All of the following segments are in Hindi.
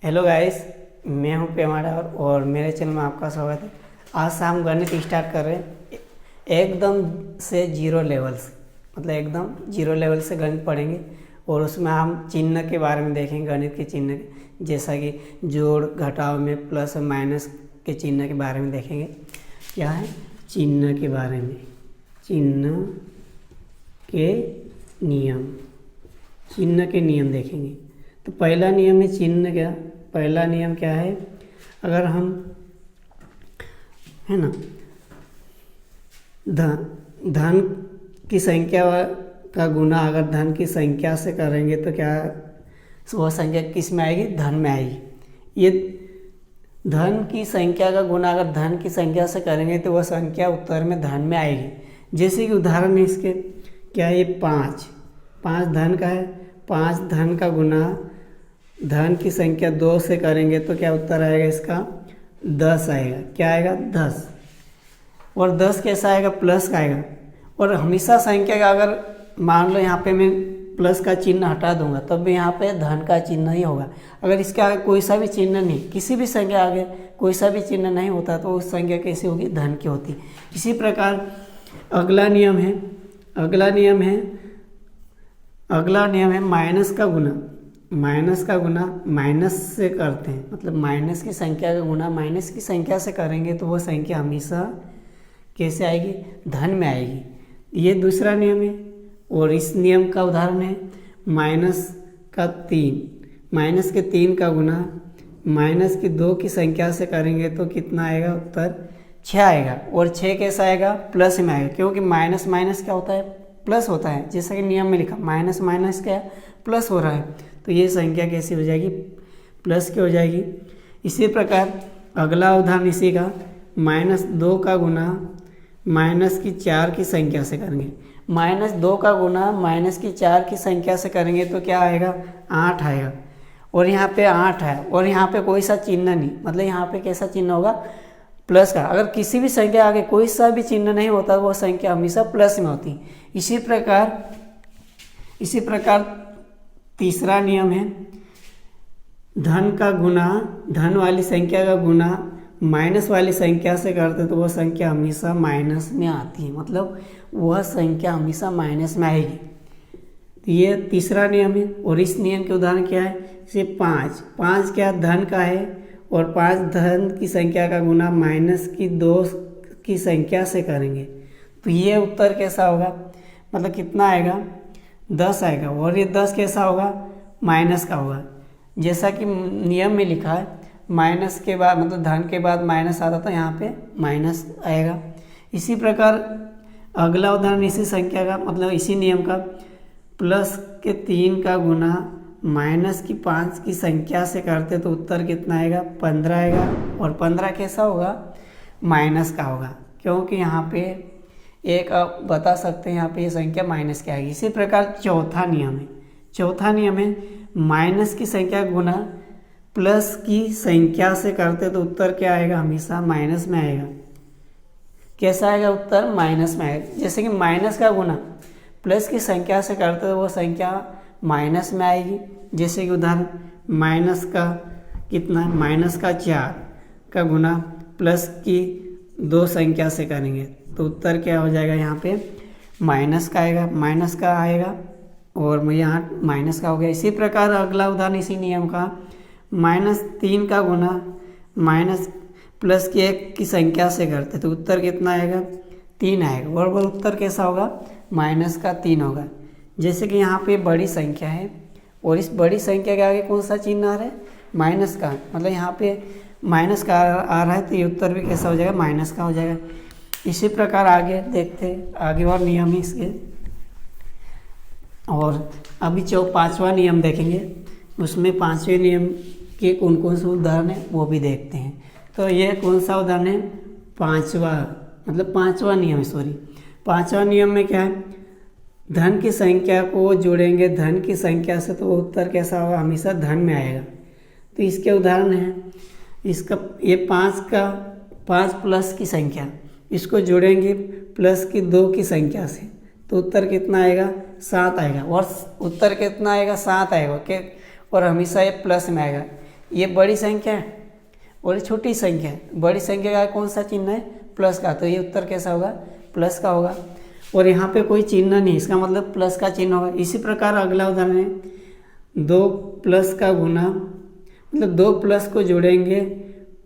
हेलो गाइस, मैं हूं पेमाड़ा और मेरे चैनल में आपका स्वागत है। आज से हम गणित स्टार्ट कर रहे हैं एकदम से जीरो लेवल से, मतलब एकदम जीरो लेवल से गणित पढ़ेंगे और उसमें हम चिन्ह के बारे में देखेंगे। गणित के चिन्ह जैसा कि जोड़ घटाव में प्लस और माइनस के चिन्ह के बारे में देखेंगे। क्या है? चिन्ह के बारे में, चिन्ह के नियम, चिन्ह के नियम देखेंगे। तो पहला नियम है चिन्ह क्या, पहला नियम क्या है? अगर हम है ना धन की संख्या का गुना अगर धन की संख्या से करेंगे तो क्या वह संख्या किस में आएगी? धन में आएगी। ये धन की संख्या का गुना अगर धन की संख्या से करेंगे तो वह संख्या उत्तर में धन में आएगी। जैसे कि उदाहरण है इसके, क्या है? ये 5 धन का है। 5 धन का गुना धन की संख्या 2 से करेंगे तो क्या उत्तर आएगा इसका? 10 आएगा। क्या आएगा? 10। और 10 कैसा आएगा? प्लस का आएगा। और हमेशा संख्या का अगर मान लो यहाँ पे मैं प्लस का चिन्ह हटा दूंगा तब भी यहाँ पे धन का चिन्ह ही होगा। अगर इसके आगे कोई सा भी चिन्ह नहीं, किसी भी संख्या आगे कोई सा भी चिन्ह नहीं होता तो उस संख्या कैसी होगी? धन की होती। इसी प्रकार अगला नियम है माइनस का गुना। माइनस का गुना माइनस से करते हैं, मतलब माइनस की संख्या का गुना माइनस की संख्या से करेंगे तो वो संख्या हमेशा कैसे आएगी? धन में आएगी। ये दूसरा नियम है। और इस नियम का उदाहरण है माइनस का 3। माइनस के 3 का गुना माइनस की 2 की संख्या से करेंगे तो कितना आएगा? उत्तर 6 आएगा। और 6 कैसा आएगा? प्लस में आएगा, क्योंकि माइनस माइनस क्या होता है? प्लस होता है। जैसा कि नियम में लिखा माइनस माइनस क्या है? प्लस हो रहा है। तो ये संख्या कैसी हो जाएगी? प्लस की हो जाएगी। इसी प्रकार अगला उदाहरण इसी का, -2 का गुना माइनस की 4 की संख्या से करेंगे। -2 का गुना माइनस की 4 की संख्या से करेंगे तो क्या आएगा? 8 आएगा। और यहाँ पे 8 है और यहाँ पे कोई सा चिन्ह नहीं, मतलब यहाँ पे कैसा चिन्ह होगा? प्लस का। अगर किसी भी संख्या आगे कोई सा भी चिन्ह नहीं होता वो संख्या हमेशा प्लस में होती। इसी प्रकार तीसरा नियम है धन का गुना, धन वाली संख्या का गुना माइनस वाली संख्या से करते तो वह संख्या हमेशा माइनस में आती है, मतलब वह संख्या हमेशा माइनस में आएगी। तो ये तीसरा नियम है। और इस नियम के उदाहरण क्या है? जैसे 5 क्या धन का है और 5 धन की संख्या का गुना माइनस की 2 की संख्या से करेंगे तो ये उत्तर कैसा होगा? मतलब कितना आएगा? 10 आएगा। और ये 10 कैसा होगा? माइनस का होगा। जैसा कि नियम में लिखा है माइनस के बाद, मतलब धन के बाद माइनस आता था, यहाँ पे माइनस आएगा। इसी प्रकार अगला उदाहरण इसी संख्या का, मतलब इसी नियम का, प्लस के 3 का गुना माइनस की 5 की संख्या से करते तो उत्तर कितना आएगा? 15 आएगा। और 15 कैसा होगा? माइनस का होगा, क्योंकि यहाँ पे एक आप बता सकते हैं यहाँ पे ये संख्या माइनस की आएगी। इसी प्रकार चौथा नियम है माइनस की संख्या गुना प्लस की संख्या से करते तो उत्तर क्या आएगा? हमेशा माइनस में आएगा। कैसा आएगा? उत्तर माइनस में आएगा। जैसे कि माइनस का गुना प्लस की संख्या से करते तो वो संख्या माइनस में आएगी। जैसे कि उदाहरण माइनस का कितना? माइनस का 4 का गुना प्लस की 2 संख्या से करेंगे तो उत्तर क्या हो जाएगा? यहाँ पे माइनस का आएगा और यहाँ माइनस का हो गया। इसी प्रकार अगला उदाहरण इसी नियम का, -3 का गुना माइनस प्लस की 1 की संख्या से करते तो उत्तर कितना आएगा? 3 आएगा। और वह उत्तर कैसा होगा? माइनस का 3 होगा। जैसे कि यहाँ पे बड़ी संख्या है और इस बड़ी संख्या के आगे कौन सा चिन्ह आ रहा है? माइनस का, मतलब यहाँ पे माइनस का आ रहा है तो ये उत्तर भी कैसा हो जाएगा? माइनस का हो जाएगा। इसी प्रकार आगे देखते हैं, आगे और नियम है इसके। और अभी 5वां नियम देखेंगे, उसमें 5वें नियम के कौन कौन से उदाहरण है वो भी देखते हैं। तो ये कौन सा उदाहरण है? 5वां नियम है, सॉरी 5वां नियम में क्या है? धन की संख्या को जोड़ेंगे धन की संख्या से तो उत्तर कैसा होगा? हमेशा धन में आएगा। तो इसके उदाहरण है इसका, ये 5 प्लस की संख्या, इसको जोड़ेंगे प्लस की 2 की संख्या से तो उत्तर कितना आएगा? 7 आएगा। और उत्तर कितना आएगा? 7 आएगा। और हमेशा ये प्लस में आएगा। ये बड़ी संख्या है और ये छोटी संख्या है। बड़ी संख्या का कौन सा चिन्ह है? प्लस का, तो ये उत्तर कैसा होगा? प्लस का होगा। और यहाँ पे कोई चिन्ह नहीं, इसका मतलब प्लस का चिन्ह होगा। इसी प्रकार अगला उदाहरण है 2 प्लस का गुना, मतलब 2 प्लस को जोड़ेंगे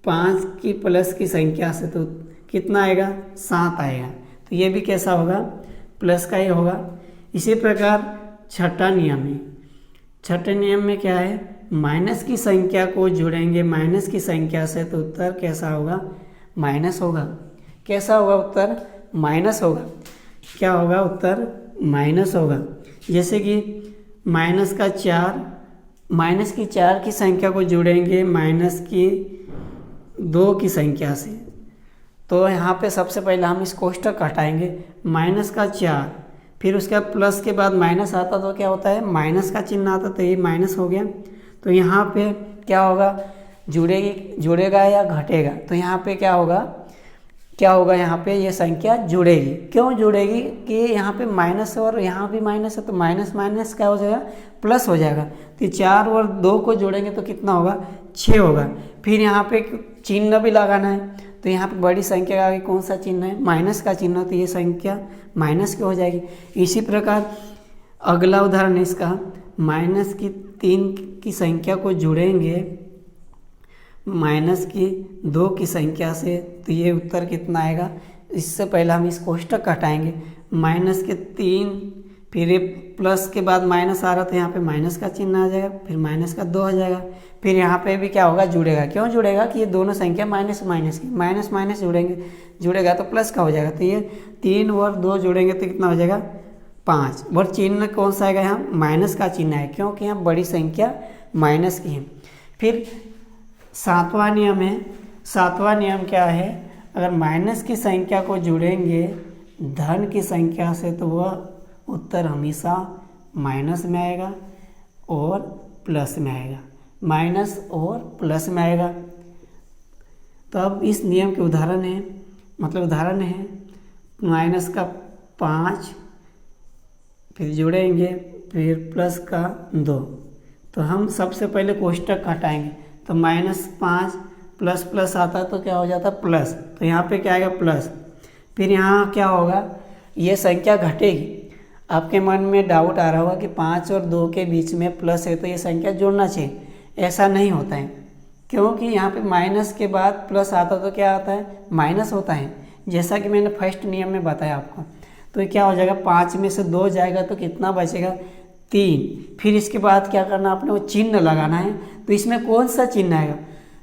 5 की प्लस की संख्या से, तो कितना आएगा? 7 आएगा। तो ये भी कैसा होगा? प्लस का ही होगा। इसी प्रकार छठा नियम है। छठे नियम में क्या है? माइनस की संख्या को जोड़ेंगे माइनस की संख्या से, तो उत्तर कैसा होगा? माइनस होगा। कैसा होगा उत्तर? माइनस होगा। क्या होगा उत्तर? माइनस होगा। जैसे कि माइनस का 4, माइनस की 4 की संख्या को जोड़ेंगे माइनस की 2 की संख्या से, तो यहाँ पे सबसे पहले हम इस कोष्टक हटाएंगे। माइनस का 4, फिर उसके बाद प्लस के बाद माइनस आता तो क्या होता है? माइनस का चिन्ह आता, तो ये माइनस हो गया। तो यहाँ पे क्या होगा? जुड़ेगा या घटेगा? तो यहाँ पे क्या होगा? यहाँ पे ये संख्या जुड़ेगी। क्यों जुड़ेगी? कि यहाँ पे माइनस है और यहाँ भी माइनस है, तो माइनस माइनस क्या हो जाएगा? प्लस हो जाएगा। तो 4 और 2 को जोड़ेंगे तो कितना होगा? 6 होगा। फिर यहाँ पे चिन्ह भी लगाना है, तो यहाँ पे बड़ी संख्या का आगे कौन सा चिन्ह है? माइनस का चिन्ह, तो ये संख्या माइनस की हो जाएगी। इसी प्रकार अगला उदाहरण है इसका, माइनस की 3 की संख्या को जोड़ेंगे माइनस की 2 की संख्या से, तो ये उत्तर कितना आएगा? इससे पहले हम इस कोष्टक हटाएंगे। माइनस के 3, फिर ये प्लस के बाद माइनस आ रहा था, यहाँ पे माइनस का चिन्ह आ जाएगा, फिर माइनस का 2 आ जाएगा। फिर यहाँ पे भी क्या होगा? जुड़ेगा। क्यों जुड़ेगा? कि ये दोनों संख्या माइनस माइनस की, माइनस माइनस जुड़ेगा तो प्लस का हो जाएगा। तो ये 3 और 2 जोड़ेंगे तो कितना हो जाएगा? 5। और चिन्ह कौन सा आएगा? यहाँ माइनस का चिन्ह है, क्योंकि यहाँ बड़ी संख्या माइनस की है। फिर 7वां नियम है। 7वां नियम क्या है? अगर माइनस की संख्या को जोड़ेंगे धन की संख्या से, तो वह उत्तर हमेशा माइनस में आएगा और प्लस में आएगा। माइनस और प्लस में आएगा। तो अब इस नियम के उदाहरण है माइनस का 5, फिर जोड़ेंगे, फिर प्लस का 2। तो हम सबसे पहले कोष्टक हटाएंगे, तो -5 प्लस प्लस आता है तो क्या हो जाता है? प्लस। तो यहाँ पे क्या आएगा? प्लस। फिर यहाँ क्या होगा? ये संख्या घटेगी। आपके मन में डाउट आ रहा होगा कि 5 और 2 के बीच में प्लस है तो ये संख्या जोड़ना चाहिए। ऐसा नहीं होता है, क्योंकि यहाँ पे माइनस के बाद प्लस आता तो क्या आता है? माइनस होता है, जैसा कि मैंने फर्स्ट नियम में बताया आपको। तो ये क्या हो जाएगा? 5 में से 2 जाएगा तो कितना बचेगा? 3। फिर इसके बाद क्या करना? आपने वो चिन्ह लगाना है। तो इसमें कौन सा चिन्ह आएगा?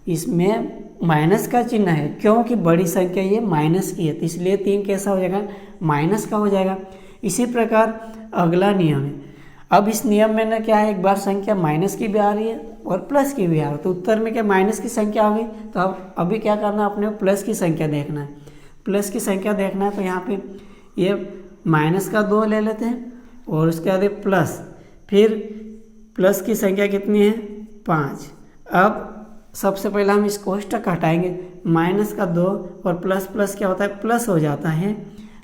इसमें माइनस का चिन्ह है, क्योंकि बड़ी संख्या ये माइनस की है, तो इसलिए 3 कैसा हो जाएगा? माइनस का हो जाएगा। इसी प्रकार अगला नियम है। अब इस नियम में ना क्या है? एक बार संख्या माइनस की भी आ रही है और प्लस की भी आ रही है, तो उत्तर में क्या माइनस की संख्या होगी? तो अब अभी क्या करना है? अपने प्लस की संख्या देखना है। प्लस की संख्या देखना है, तो यहाँ पे ये माइनस का 2 ले लेते हैं और उसके बाद प्लस, फिर प्लस की संख्या कितनी है? 5। अब सबसे पहले हम इस कोष्टक हटाएंगे। माइनस का 2 और प्लस प्लस क्या होता है? प्लस हो जाता है।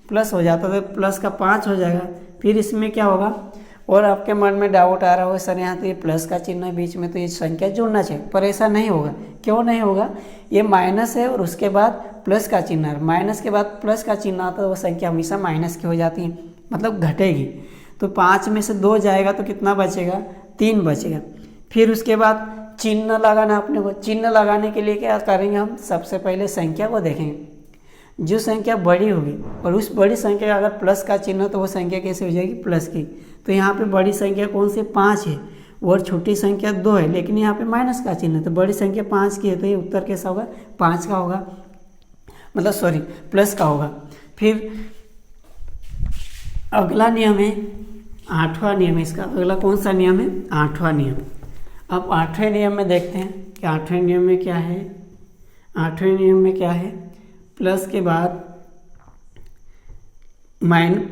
प्लस हो जाता है तो प्लस का 5 हो जाएगा। फिर इसमें क्या होगा? और आपके मन में डाउट आ रहा होगा सर यहाँ तो ये प्लस का चिन्ह है बीच में, तो ये संख्या जोड़ना चाहिए, पर ऐसा नहीं होगा। क्यों नहीं होगा? ये माइनस है और उसके बाद प्लस का चिन्ह है। माइनस के बाद प्लस का चिन्ह आता है, वो संख्या हमेशा माइनस की हो जाती है, मतलब घटेगी। तो 5 में से 2 जाएगा तो कितना बचेगा? 3 बचेगा। फिर उसके बाद चिन्ह लगाना अपने को। चिन्ह लगाने के लिए क्या करेंगे? हम सबसे पहले संख्या को देखेंगे। जो संख्या बड़ी होगी और उस बड़ी संख्या का अगर प्लस का चिन्ह, तो वो संख्या कैसे हो जाएगी? प्लस की। तो यहाँ पे बड़ी संख्या कौन सी? 5 है और छोटी संख्या 2 है, लेकिन यहाँ पे माइनस का चिन्ह है, तो बड़ी संख्या 5 की है, तो ये उत्तर कैसा होगा? 5 का होगा, मतलब सॉरी प्लस का होगा। फिर अगला नियम है 8वां नियम है इसका। अगला कौन सा नियम है? 8वां नियम। अब 8वें नियम में देखते हैं कि 8वें नियम में क्या है। 8वें नियम में क्या है? प्लस के बाद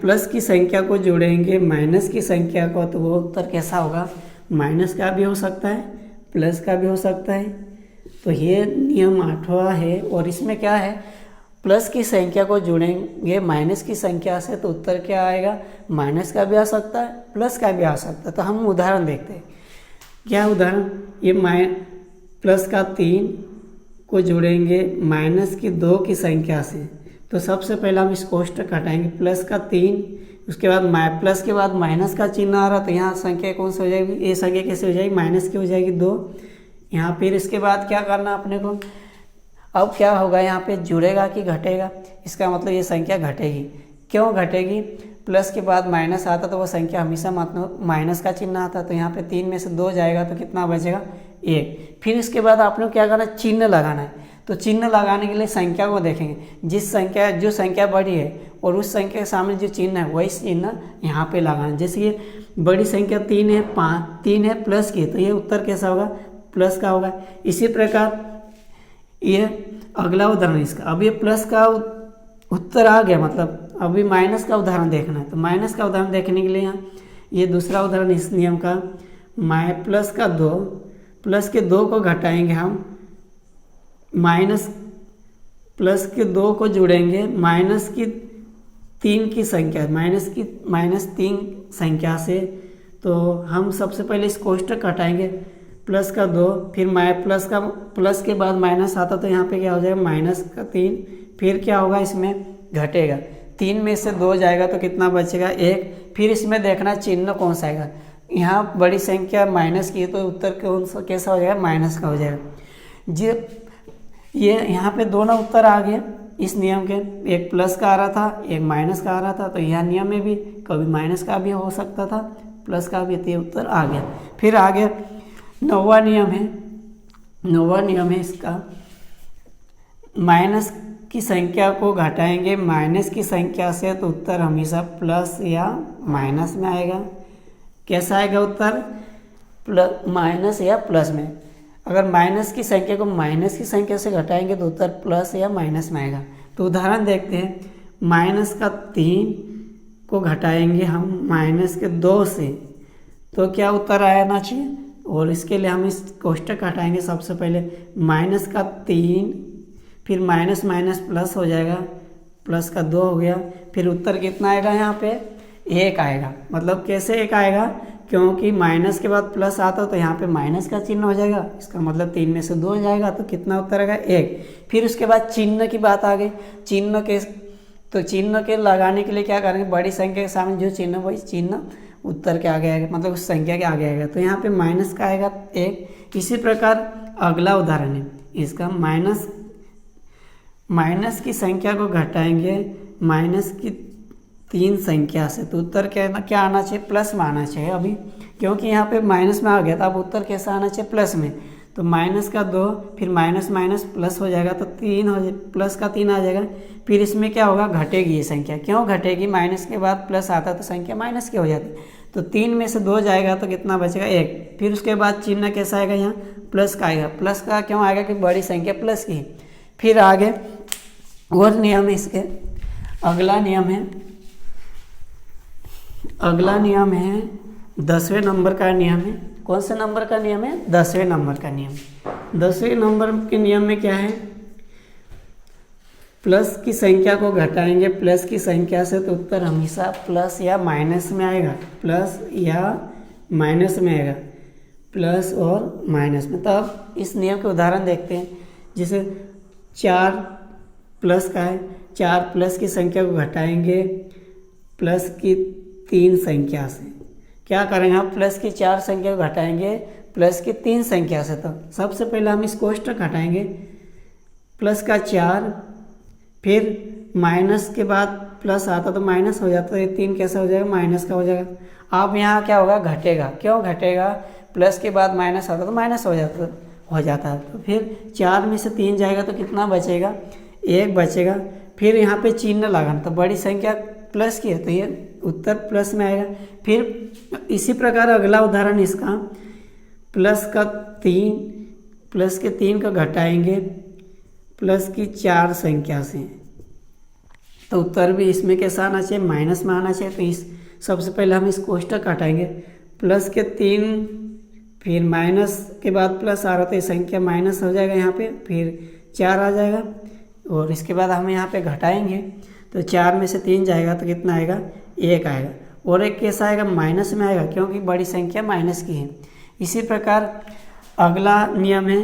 प्लस की संख्या को जोड़ेंगे माइनस की संख्या को, तो वो उत्तर कैसा होगा? माइनस का भी हो सकता है, प्लस का भी हो सकता है। तो ये नियम 8वां है। और इसमें क्या है? प्लस की संख्या को जोड़ेंगे माइनस की संख्या से, तो उत्तर क्या आएगा? माइनस का भी आ सकता है, प्लस का भी आ सकता है। तो हम उदाहरण देखते हैं। क्या उदाहरण? ये प्लस का 3 को जोड़ेंगे माइनस की 2 की संख्या से। तो सबसे पहले हम इस कोष्टक हटाएंगे, प्लस का 3, उसके बाद प्लस के बाद माइनस का चिन्ह आ रहा, तो यहाँ संख्या कौन सी हो जाएगी, ये संख्या कैसे हो जाएगी, माइनस की हो जाएगी 2 यहाँ। फिर इसके बाद क्या करना अपने को, अब क्या होगा यहाँ पे, जुड़ेगा कि घटेगा, इसका मतलब ये संख्या घटेगी। क्यों घटेगी, प्लस के बाद माइनस आता तो वो संख्या हमेशा मतलब माइनस का चिन्ह आता, तो यहाँ पे 3 में से 2 जाएगा तो कितना बचेगा, 1। फिर इसके बाद आपने क्या करना है, चिन्ह लगाना है। तो चिन्ह लगाने के लिए संख्या को देखेंगे, जो संख्या बड़ी है और उस संख्या के सामने जो चिन्ह है वही चिन्ह यहाँ पे लगाना। जैसे ये बड़ी संख्या 3 है, 3 है प्लस की, तो ये उत्तर कैसा होगा, प्लस का होगा। इसी प्रकार ये अगला उदाहरण इसका, अब ये प्लस का उत्तर आ गया, मतलब अभी माइनस का उदाहरण देखना है। तो माइनस का उदाहरण देखने के लिए यहाँ ये दूसरा उदाहरण इस नियम का, प्लस के 2 को घटाएंगे हम, प्लस के 2 को जोड़ेंगे माइनस की 3 की संख्या, माइनस 3 संख्या से। तो हम सबसे पहले इस कोष्टक हटाएंगे, प्लस का 2, फिर प्लस के बाद माइनस आता तो यहाँ पे क्या हो जाएगा, माइनस का 3, फिर क्या होगा, इसमें घटेगा, 3 में से 2 जाएगा तो कितना बचेगा, 1। फिर इसमें देखना चिन्ह कौन सा आएगा, यहाँ बड़ी संख्या माइनस की है तो उत्तर कौन सा कैसा हो जाएगा, माइनस का हो जाएगा। ये यहाँ पे दोनों उत्तर आ गए इस नियम के, एक प्लस का आ रहा था, एक माइनस का आ रहा था। तो यह नियम में भी कभी माइनस का भी हो सकता था, प्लस का भी, तो उत्तर आ गया। फिर आगे 9वां नियम है इसका, माइनस की संख्या को घटाएंगे माइनस की संख्या से, तो उत्तर हमेशा प्लस या माइनस में आएगा। कैसा आएगा उत्तर, माइनस या प्लस में। अगर माइनस की संख्या को माइनस की संख्या से घटाएंगे तो उत्तर प्लस या माइनस में आएगा। तो उदाहरण देखते हैं, माइनस का 3 को घटाएंगे हम माइनस के 2 से, तो क्या उत्तर आना चाहिए, और इसके लिए हम इस कोष्टक हटाएंगे। सबसे पहले माइनस का 3, फिर माइनस माइनस प्लस हो जाएगा, प्लस का 2 हो गया, फिर उत्तर कितना आएगा, यहाँ पे 1 आएगा। मतलब कैसे 1 आएगा, क्योंकि माइनस के बाद प्लस आता तो यहाँ पे माइनस का चिन्ह हो जाएगा, इसका मतलब 3 में से 2 जाएगा तो कितना उत्तर आएगा, 1। फिर उसके बाद चिन्ह की बात आ गई, चिन्ह के लगाने के लिए क्या करेंगे, बड़ी संख्या के सामने जो चिन्ह वही चिन्ह उत्तर के आगे आएगा, मतलब उस संख्या के आगे आएगा, तो यहाँ पे माइनस का आएगा 1। इसी प्रकार अगला उदाहरण है इसका, माइनस की संख्या को घटाएंगे माइनस की 3 संख्या से, तो उत्तर क्या आना चाहिए, प्लस में आना चाहिए अभी, क्योंकि यहाँ पे माइनस में आ गया था। अब उत्तर कैसा आना चाहिए, प्लस में। तो माइनस का 2, फिर माइनस माइनस प्लस हो जाएगा तो 3 हो जाए, प्लस का 3 आ जाएगा। फिर इसमें क्या होगा, घटेगी ये संख्या। क्यों घटेगी, माइनस के बाद प्लस आता तो संख्या माइनस की हो जाती, तो 3 में से 2 जाएगा तो कितना बचेगा, 1। फिर उसके बाद चिन्ह कैसा आएगा, यहाँ प्लस का आएगा। प्लस का क्यों आएगा, कि बड़ी संख्या प्लस की। फिर आगे और नियम है इसके, अगला नियम है 10वें नंबर का नियम है। कौन से नंबर का नियम है, 10वें नंबर का नियम। 10वें नंबर के नियम में क्या है, प्लस की संख्या को घटाएंगे प्लस की संख्या से, तो उत्तर हमेशा प्लस या माइनस में आएगा, प्लस या माइनस में आएगा, प्लस और माइनस में। तो अब इस नियम के उदाहरण देखते हैं। जैसे 4 प्लस का है, 4 प्लस की संख्या को घटाएंगे प्लस की 3 संख्या से। क्या करेंगे हम, प्लस की 4 संख्या को घटाएंगे प्लस की 3 संख्या से। तो सबसे पहले हम इस कोष्टक हटाएंगे, प्लस का 4, फिर माइनस के बाद प्लस आता तो माइनस हो जाता, तो ये 3 कैसा हो जाएगा, माइनस का हो जाएगा। अब यहाँ क्या होगा, घटेगा। क्यों घटेगा, प्लस के बाद माइनस आता तो माइनस हो जाता है। तो फिर 4 में से 3 जाएगा तो कितना बचेगा, 1 बचेगा। फिर यहाँ पे चिन्ह लगाना, तो बड़ी संख्या प्लस की है तो ये उत्तर प्लस में आएगा। फिर इसी प्रकार अगला उदाहरण इसका, प्लस के 3 को घटाएंगे प्लस की 4 संख्या से, तो उत्तर भी इसमें कैसा आना चाहिए, माइनस में आना चाहिए। तो इस सबसे पहले हम इस कोष्टक हटाएंगे, प्लस के 3, फिर माइनस के बाद प्लस आ रहा था, ये संख्या माइनस हो जाएगा यहाँ पे, फिर 4 आ जाएगा, और इसके बाद हम यहाँ पे घटाएंगे तो 4 में से 3 जाएगा तो कितना आएगा, 1 आएगा। और एक कैसा आएगा, माइनस में आएगा, क्योंकि बड़ी संख्या माइनस की है। इसी प्रकार अगला नियम है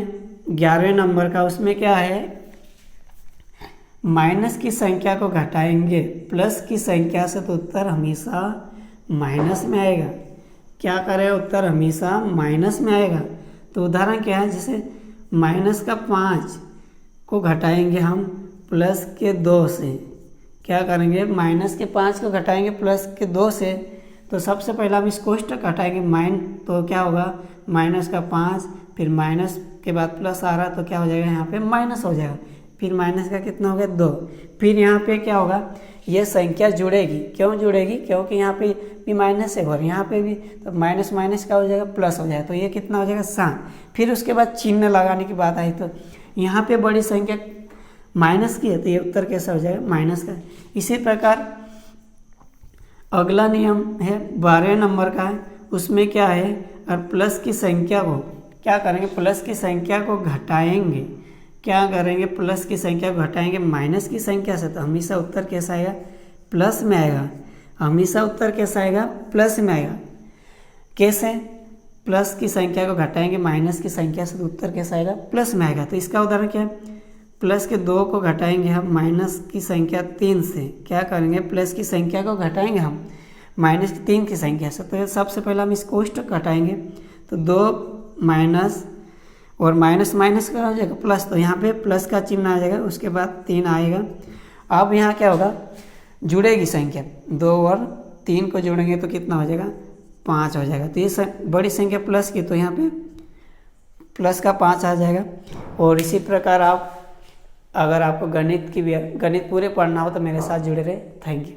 11वें नंबर का, उसमें क्या है, माइनस की संख्या को घटाएंगे प्लस की संख्या से तो उत्तर हमेशा माइनस में आएगा। क्या करें, उत्तर हमेशा माइनस में आएगा। तो उदाहरण क्या है, जैसे माइनस का 5 को घटाएंगे हम प्लस के 2 से। क्या करेंगे, माइनस के 5 को घटाएंगे प्लस के 2 से, तो सबसे पहले हम इस कोष्टक घटाएंगे तो क्या होगा, माइनस का 5, फिर माइनस के बाद प्लस आ रहा तो क्या हो जाएगा, यहाँ पे माइनस हो जाएगा, फिर माइनस का कितना हो गया 2, फिर यहाँ पे क्या होगा, ये संख्या जुड़ेगी। क्यों जुड़ेगी, क्योंकि यहाँ पे भी माइनस है और यहाँ पे भी, तो माइनस माइनस का हो जाएगा प्लस हो जाएगा, तो ये कितना हो जाएगा 7। फिर उसके बाद चिन्ह लगाने की बात आई तो यहाँ पे बड़ी संख्या माइनस की है तो ये उत्तर कैसा हो जाएगा, माइनस का। इसी प्रकार अगला नियम है 12वें नंबर का है, उसमें क्या है, और प्लस की संख्या को क्या करेंगे, प्लस की संख्या को घटाएंगे। क्या करेंगे, प्लस की संख्या को घटाएंगे माइनस की संख्या से, तो हमेशा उत्तर कैसा आएगा, प्लस में आएगा। हमेशा उत्तर कैसा आएगा, प्लस में आएगा। कैसे, प्लस की संख्या को घटाएंगे माइनस की संख्या से तो उत्तर कैसा आएगा, प्लस में आएगा। तो इसका उदाहरण क्या है, प्लस के 2 को घटाएंगे हम माइनस की संख्या 3 से। क्या करेंगे, प्लस की संख्या को घटाएंगे हम माइनस की 3 की संख्या से, तो सबसे पहले हम इस कोष्टक घटाएंगे तो 2 माइनस और माइनस माइनस का हो जाएगा प्लस, तो यहाँ पे प्लस का चिन्ह आ जाएगा, उसके बाद 3 आएगा। अब यहाँ क्या होगा, जुड़ेगी संख्या, 2 और 3 को जोड़ेंगे तो कितना हो जाएगा, 5 हो जाएगा। तो ये बड़ी संख्या प्लस की, तो यहाँ पे प्लस का 5 आ जाएगा। और इसी प्रकार आप, अगर आपको गणित पूरे पढ़ना हो तो मेरे साथ जुड़े रहे। Thank you.